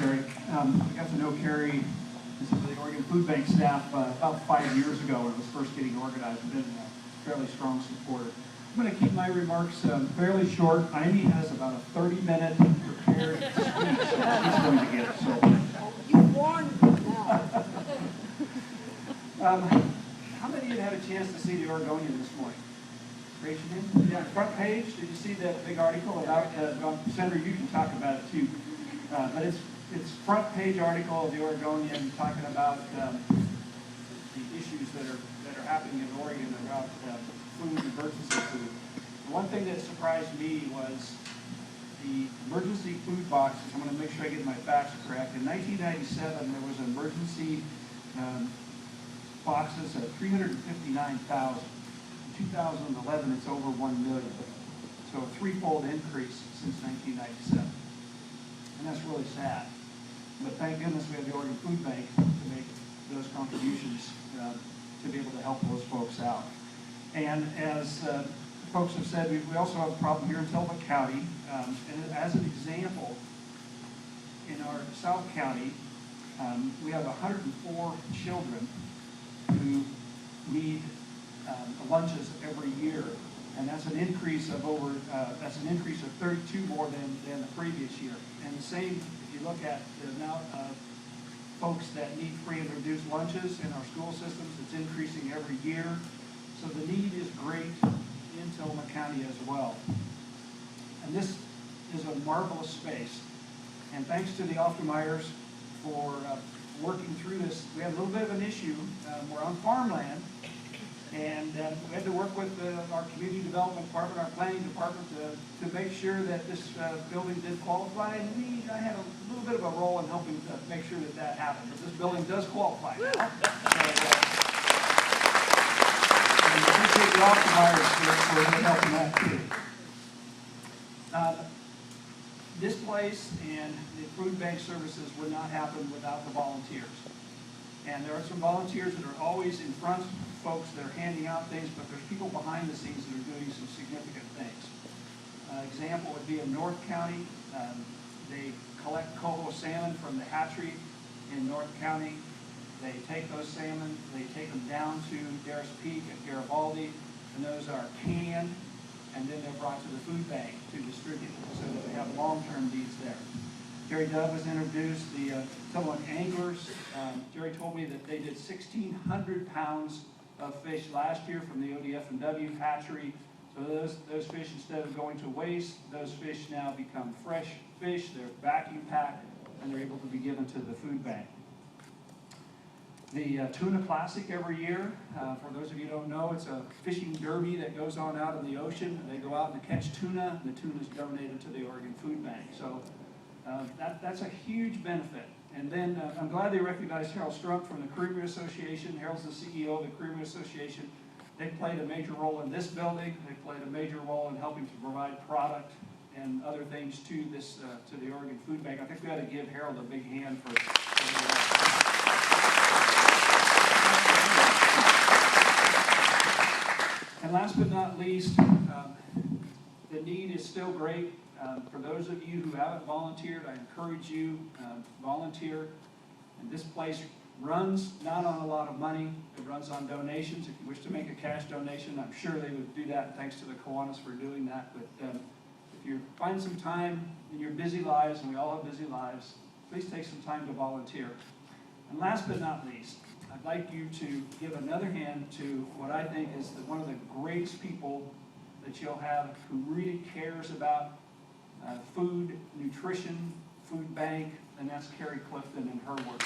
Carrie. I got to know Carrie as the Oregon Food Bank staff about 5 years ago when it was first getting organized. I've been a fairly strong supporter. I'm going to keep my remarks fairly short. Amy has about a 30-minute prepared speech that she's going to give. So, you warned me now. How many of you had a chance to see the Oregonian this morning? Raise your hand. Yeah, front page. Did you see that big article about? Senator, you can talk about it too. But it's front page article of the Oregonian talking about the issues that are happening in Oregon about food, emergency food. The one thing that surprised me was the emergency food boxes. I'm going to make sure I get my facts correct. In 1997, there was emergency boxes of 359,000. In 2011, it's over 1 million. So a threefold increase since 1997. And that's really sad. But thank goodness we have the Oregon Food Bank to make those contributions to be able to help those folks out. And as folks have said, we also have a problem here in Tillamook County. And as an example, in our South County, we have 104 children who need lunches every year, and that's an increase of 32 more than the previous year. And the same, if you look at the amount of folks that need free and reduced lunches in our school systems, it's increasing every year. So the need is great in Tillamook County as well. And this is a marvelous space. And thanks to the Offenmeyers for working through this. We had a little bit of an issue. We're on farmland, and we had to work with our community development department, our planning department, to make sure that this building did qualify. And I had a little bit of a role in helping to make sure that happened. But this building does qualify now. And I appreciate the Offenmeyers for helping that too. This place and the food bank services would not happen without the volunteers. And there are some volunteers that are always in front of folks that are handing out things, but there's people behind the scenes that are doing some significant things. Example would be in North County. They collect coho salmon from the hatchery in North County. They take those salmon, they take them down to Darris Peak and Garibaldi, and those are canned, and then they're brought to the food bank to distribute so that we have long-term needs there. Jerry Dove was introduced, the Tillamook anglers. Jerry told me that they did 1,600 pounds of fish last year from the ODF&W hatchery. So those fish, instead of going to waste, those fish now become fresh fish. They're vacuum packed, and they're able to be given to the food bank. The Tuna Classic every year, for those of you who don't know, it's a fishing derby that goes on out in the ocean. They go out and catch tuna, and the tuna is donated to the Oregon Food Bank. So that's a huge benefit. And then I'm glad they recognized Harold Strump from the Creamery Association. Harold's the CEO of the Creamery Association. They played a major role in this building. They played a major role in helping to provide product and other things to this to the Oregon Food Bank. I think we ought to give Harold a big hand for And last but not least, the need is still great. For those of you who haven't volunteered, I encourage you volunteer. And this place runs not on a lot of money. It runs on donations. If you wish to make a cash donation, I'm sure they would do that. Thanks to the Kiwanis for doing that. But if you find some time in your busy lives, and we all have busy lives, please take some time to volunteer. And last but not least, I'd like you to give another hand to what I think is one of the greatest people that you'll have who really cares about food, nutrition, food bank, and that's Carrie Clifton and her work.